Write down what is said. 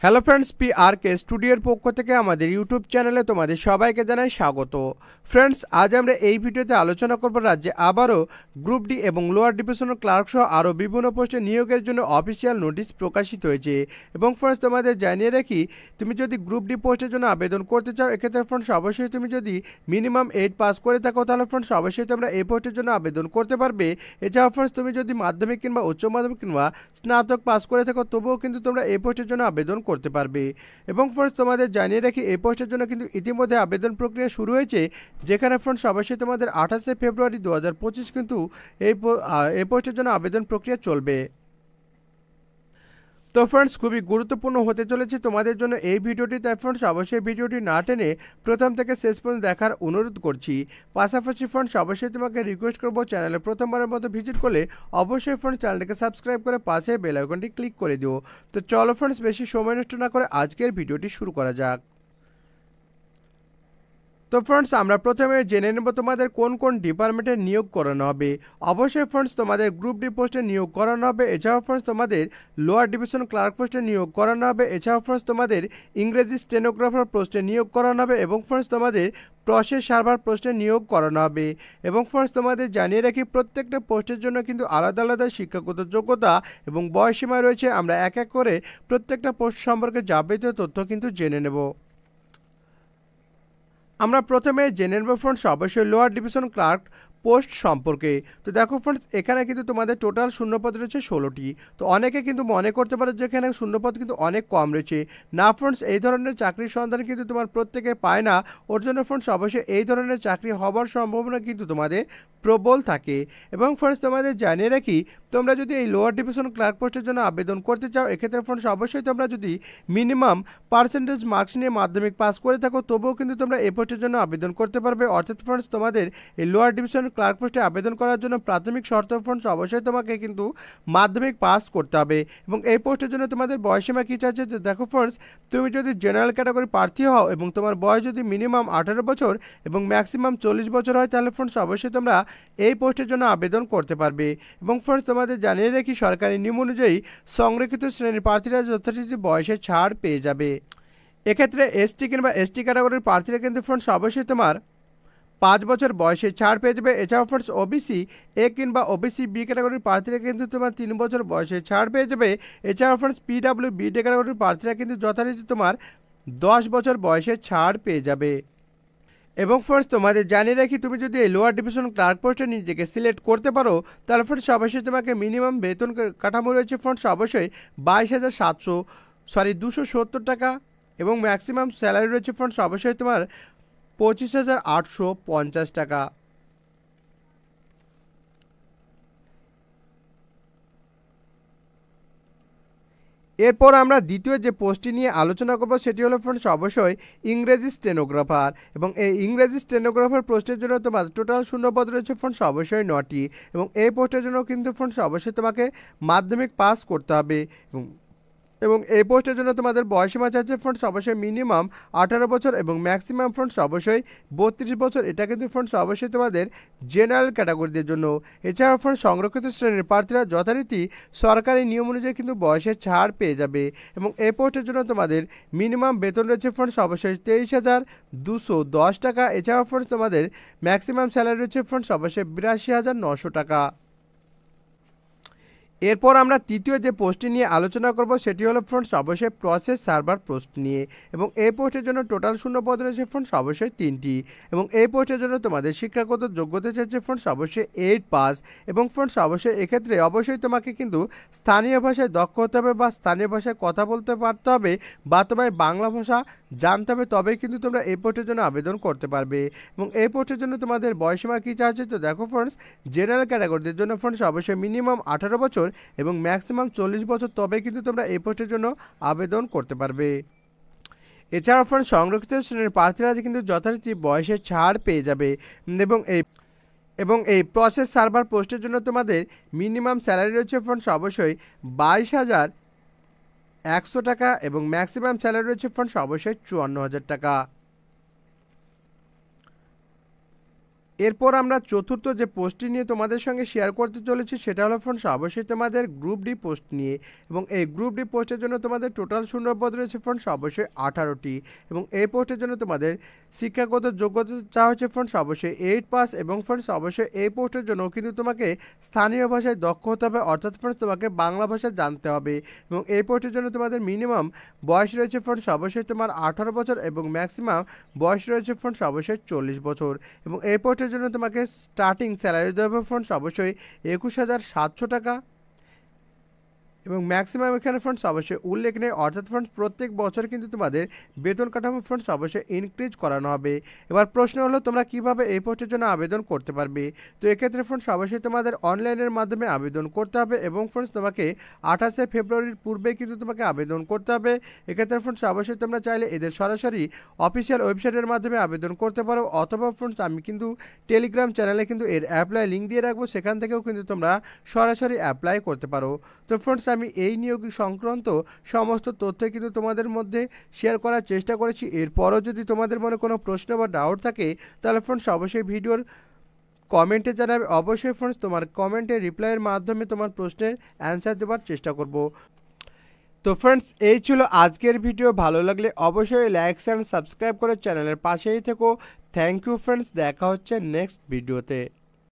Hello friends, PRK স্টুডিওর পক্ষ থেকে আমাদের ইউটিউব চ্যানেলে তোমাদের সবাইকে জানাই স্বাগত। ফ্রেন্ডস, আজ আমরা এই ভিডিওতে আলোচনা করব রাজ্যে আবারও গ্রুপ ডি এবং লোয়ার ডিভিশনাল ক্লার্ক সহ আরও বিভিন্ন পোস্টে নিয়োগের জন্য অফিসিয়াল নোটিশ প্রকাশিত হয়েছে। এবং ফ্রেন্ডস, তোমাদের জানিয়ে রাখি, তুমি যদি গ্রুপ ডি পোস্টের জন্য আবেদন করতে চাও, এক্ষেত্রে ফ্রেন্ডস অবশ্যই তুমি যদি মিনিমাম 8 পাস করে থাকো, তাহলে ফ্রেন্ডস অবশ্যই তোমরা এই পোস্টের জন্য আবেদন করতে পারবে। এছাড়াও ফ্রেন্ডস, তুমি যদি মাধ্যমিক কিংবা উচ্চ মাধ্যমিক কিংবা স্নাতক পাস করে থাকো, তবুও কিন্তু তোমরা এই পোস্টের জন্য আবেদন করতে পারবে। এবং ফ্রেন্ডস, তোমাদের জানিয়ে রাখি, এই পোস্টের জন্য কিন্তু ইতিমধ্যে আবেদন প্রক্রিয়া শুরু হয়েছে, যেখানে ফ্রেন্ডস অবশ্যই তোমাদের 28 ফেব্রুয়ারি 2025 কিন্তু এই পোস্টের জন্য আবেদন প্রক্রিয়া চলবে। তো ফ্রেন্ডস, খুবই গুরুত্বপূর্ণ হতে চলেছে তোমাদের জন্য এই ভিডিওটি। তাই ফ্রেন্ডস অবশ্যই ভিডিওটি না টেনে প্রথম থেকে শেষ পর্যন্ত দেখার অনুরোধ করছি। পাশাপাশি ফ্রেন্ডস অবশ্যই তোমাকে রিকোয়েস্ট করবো, চ্যানেলে প্রথমবারের মতো ভিজিট করলে অবশ্যই ফ্রেন্ডস চ্যানেলটিকে সাবস্ক্রাইব করে পাশে বেল আইকনটি ক্লিক করে দিও। তো চলো ফ্রেন্ডস, বেশি সময় নষ্ট না করে আজকের ভিডিওটি শুরু করা যাক। তো ফ্রেন্ডস, আমরা প্রথমে জেনে নেব তোমাদের কোন কোন ডিপার্টমেন্টে নিয়োগ করানো হবে। অবশ্যই ফ্রেন্ডস তোমাদের গ্রুপ ডি পোস্টে নিয়োগ করানো হবে। এছাড়াও ফ্রেন্ডস তোমাদের লোয়ার ডিভিশন ক্লার্ক পোস্টে নিয়োগ করানো হবে। এছাড়াও ফ্রেন্ডস তোমাদের ইংরেজি স্টেনোগ্রাফার পোস্টে নিয়োগ করানো হবে। এবং ফ্রেন্ডস তোমাদের প্রসেস সার্ভার পোস্টে নিয়োগ করানো হবে। এবং ফ্রেন্ডস তোমাদের জানিয়ে রাখি, প্রত্যেকটা পোস্টের জন্য কিন্তু আলাদা আলাদা শিক্ষাগত যোগ্যতা এবং বয়সীমা রয়েছে। আমরা এক এক করে প্রত্যেকটা পোস্ট সম্পর্কে যাবতীয় তথ্য কিন্তু জেনে নেব। আমরা প্রথমে জেনে নেব ফ্রেন্ডস অবশ্যই লোয়ার ডিভিশন ক্লার্ক পোস্ট সম্পর্কে। তো দেখো ফ্রেন্ডস, এখানে কিন্তু তোমাদের টোটাল শূন্যপদ রয়েছে 16টি। তো অনেকে কিন্তু মনে করতে পারে যে এখানে শূন্যপদ কিন্তু অনেক কম রয়েছে। না ফ্রেন্ডস, এই ধরনের চাকরির সন্ধান কিন্তু তোমার প্রত্যেকে পায় না। ওর জন্য ফ্রেন্ডস অবশ্যই এই ধরনের চাকরি হওয়ার সম্ভাবনা কিন্তু তোমাদের প্রবল থাকে। এবং ফ্রেন্ডস তোমাদের জানিয়ে রাখি, তোমরা যদি এই লোয়ার ডিভিশন ক্লার্ক পোস্টের জন্য আবেদন করতে চাও, এক্ষেত্রে ফ্রেন্ডস অবশ্যই তোমরা যদি মিনিমাম পার্সেন্টেজ মার্কস নিয়ে মাধ্যমিক পাস করে থাকো, তবুও কিন্তু তোমরা এই পোস্টের জন্য আবেদন করতে পারবে। অর্থাৎ ফ্রেন্ডস, তোমাদের এই লোয়ার ডিভিশন ক্লার্ক পোস্টে আবেদন করার জন্য প্রাথমিক শর্ত ফ্রেন্ডস অবশ্যই তোমাকে কিন্তু মাধ্যমিক পাস করতে হবে। এবং এই পোস্টের জন্য তোমাদের বয়সীমা কী চাইছে, দেখো ফ্রেন্ডস, তুমি যদি জেনারেল ক্যাটাগরি প্রার্থী হও এবং তোমার বয়স যদি মিনিমাম 18 বছর এবং ম্যাক্সিমাম 40 বছর হয়, তাহলে ফ্রেন্ডস অবশ্যই তোমরা এই পোস্টের জন্য আবেদন করতে পারবে। এবং ফ্রেন্ডস তোমাদের জানিয়ে রাখি, সরকারি নিয়ম অনুযায়ী সংরক্ষিত শ্রেণীর প্রার্থীরা যথারীতি বয়সে ছাড় পেয়ে যাবে। এক্ষেত্রে এসটি কিংবা এসটি ক্যাটাগরির প্রার্থীরা কিন্তু ফ্রেন্ডস অবশ্যই তোমার 5 বছর বয়সে ছাড় পেয়ে যাবে। এছাড়াও ফ্রেন্ডস ওবিসি এ কিংবা ওবিসি বি ক্যাটাগরির প্রার্থীরা কিন্তু তোমার 3 বছর বয়সে ছাড় পেয়ে যাবে। এছাড়াও ফ্রেন্ডস পিডাব্লিউ বি ক্যাটাগরির প্রার্থীরা কিন্তু যথারীতি তোমার 10 বছর বয়সে ছাড় পেয়ে যাবে। এবং ফ্রেন্ডস তোমাদের জানিয়ে রাখি, তুমি যদি এই লোয়ার ডিভিশন ক্লার্ক পোস্টে নিজেকে সিলেক্ট করতে পারো, তাহলে ফ্রেন্ডস অবশ্যই তোমাকে মিনিমাম বেতন কাঠামো রয়েছে ফ্রেন্ডস অবশ্যই 270 টাকা। এবং ম্যাক্সিমাম স্যালারি রয়েছে ফ্রেন্ডস অবশ্যই তোমার 25,850 টাকা। এরপর আমরা দ্বিতীয় যে পোস্টটি নিয়ে আলোচনা করব, সেটি হলো ফ্রেন্ডস অবশ্যই ইংরেজি স্টেনোগ্রাফার। এবং এই ইংরেজি স্টেনোগ্রাফার পোস্টের জন্য তোমার টোটাল শূন্যপদ রয়েছে ফ্রেন্ডস অবশ্যই 9টি। এবং এই পোস্টের জন্য কিন্তু ফ্রেন্ডস অবশ্যই তোমাকে মাধ্যমিক পাস করতে হবে। এবং এই পোস্টের জন্য তোমাদের বয়সীমা চাইছে ফ্রেন্ডস অবশ্যই মিনিমাম 18 বছর এবং ম্যাক্সিমাম ফ্রেন্ডস অবশ্যই 32 বছর। এটা কিন্তু ফ্রেন্ডস অবশ্যই তোমাদের জেনারেল ক্যাটাগরিদের জন্য। এছাড়াও ফ্রেন্ডস সংরক্ষিত শ্রেণীর প্রার্থীরা যথারীতি সরকারি নিয়ম অনুযায়ী কিন্তু বয়সের ছাড় পেয়ে যাবে। এবং এই পোস্টের জন্য তোমাদের মিনিমাম বেতন রয়েছে ফ্রেন্ডস অবশ্যই 23,210 টাকা। এছাড়াও ফ্রেন্ডস তোমাদের ম্যাক্সিমাম স্যালারি রয়েছে ফ্রেন্ডস অবশ্যই 82,900 টাকা। এরপর আমরা তৃতীয় যে পোস্টটি নিয়ে আলোচনা করব, সেটি হলো ফ্রেন্ডস অবশ্যই প্রসেস সার্ভার পোস্ট নিয়ে। এবং এই পোস্টের জন্য টোটাল শূন্যপদ রয়েছে ফ্রেন্ডস অবশ্যই 3টি। এবং এই পোস্টের জন্য তোমাদের শিক্ষাগত যোগ্যতা চাইছে ফ্রেন্ডস অবশ্যই 8 পাস। এবং ফ্রেন্ডস অবশ্যই এক্ষেত্রে অবশ্যই তোমাকে কিন্তু স্থানীয় ভাষায় দক্ষ হতে হবে বা স্থানীয় ভাষায় কথা বলতে পারতে হবে বা তোমায় বাংলা ভাষা জানতে হবে, তবেই কিন্তু তোমরা এই পোস্টের জন্য আবেদন করতে পারবে। এবং এই পোস্টের জন্য তোমাদের বয়সীমা কী চাইছে, তো দেখো ফ্রেন্ডস, জেনারেল ক্যাটাগরিদের জন্য ফ্রেন্ডস অবশ্যই মিনিমাম 18 বছর এবং ম্যাক্সিমাম 40 বছর, তবে কিন্তু তোমরা এই পোস্টের জন্য আবেদন করতে পারবে। এছাড়াও ফ্রেন্ডস সংরক্ষিত শ্রেণীর প্রার্থীরা কিন্তু যথারীতি বয়সে ছাড় পেয়ে যাবে। এবং এই প্রসেস সার্ভার পোস্টের জন্য তোমাদের মিনিমাম স্যালারি রয়েছে ফ্রেন্ডস অবশ্যই 22,100 টাকা এবং ম্যাক্সিমাম স্যালারি রয়েছে ফ্রেন্ডস অবশ্যই 54,000 টাকা। এরপর আমরা চতুর্থ যে পোস্টটি নিয়ে তোমাদের সঙ্গে শেয়ার করতে চলেছি সেটা হলো ফ্রেন্ডস অবশ্যই তোমাদের গ্রুপ ডি পোস্ট নিয়ে। এবং এই গ্রুপ ডি পোস্টের জন্য তোমাদের টোটাল শূন্যপদ রয়েছে ফ্রেন্ডস অবশ্যই 18টি। এবং এই পোস্টের জন্য তোমাদের শিক্ষাগত যোগ্যতা চাওয়া হচ্ছে ফ্রেন্ডস অবশ্যই 8 পাস। এবং ফ্রেন্ডস অবশ্যই এই পোস্টের জন্য কিন্তু তোমাকে স্থানীয় ভাষায় দক্ষ হতে হবে, অর্থাৎ ফ্রেন্ডস তোমাকে বাংলা ভাষা জানতে হবে। এবং এই পোস্টের জন্য তোমাদের মিনিমাম বয়স রয়েছে ফ্রেন্ডস অবশ্যই তোমার 18 বছর এবং ম্যাক্সিমাম বয়স রয়েছে ফ্রেন্ডস অবশ্যই 40 বছর। এবং এই পোস্টের জন্য তোমাকে স্টার্টিং স্যালারি দেবে ফ্রেন্ডস অবশ্যই 21,700 টাকা। এবং ম্যাক্সিমাম এখানে ফ্রেন্ডস অবশ্যই উল্লেখ নেই, অর্থাৎ ফ্রেন্ডস প্রত্যেক বছর কিন্তু তোমাদের বেতন কাঠামো ফ্রেন্ডস অবশ্যই ইনক্রিজ করানো হবে। এবার প্রশ্ন হলো তোমরা কিভাবে এই পোস্টের জন্য আবেদন করতে পারবে। তো এক্ষেত্রে ফ্রেন্ডস অবশ্যই তোমাদের অনলাইনের মাধ্যমে আবেদন করতে হবে এবং ফ্রেন্ডস তোমাকে 28শে ফেব্রুয়ারির পূর্বে কিন্তু তোমাকে আবেদন করতে হবে। এক্ষেত্রে ফ্রেন্ডস অবশ্যই তোমরা চাইলে এদের সরাসরি অফিসিয়াল ওয়েবসাইটের মাধ্যমে আবেদন করতে পারো, অথবা ফ্রেন্ডস আমি কিন্তু টেলিগ্রাম চ্যানেলে কিন্তু এর অ্যাপ্লাই লিঙ্ক দিয়ে রাখবো, সেখান থেকেও কিন্তু তোমরা সরাসরি অ্যাপ্লাই করতে পারো। তো ফ্রেন্ডস আমি এই নিয়োগ সংক্রান্ত সমস্ত তথ্য কিন্তু তোমাদের মধ্যে শেয়ার করার চেষ্টা করেছি। এরপরও যদি তোমাদের মনে কোনো প্রশ্ন বা ডাউট থাকে তাহলে ফ্রেন্ডস অবশ্যই ভিডিওর কমেন্টে জানাবে। অবশ্যই ফ্রেন্ডস তোমার কমেন্টে রিপ্লাইয়ের মাধ্যমে তোমার প্রশ্নের অ্যান্সার দেওয়ার চেষ্টা করব। তো ফ্রেন্ডস এই ছিল আজকের ভিডিও। ভালো লাগলে অবশ্যই লাইক অ্যান্ড সাবস্ক্রাইব করে চ্যানেলের পাশেই থেকো। থ্যাংক ইউ ফ্রেন্ডস, দেখা হচ্ছে নেক্সট ভিডিওতে।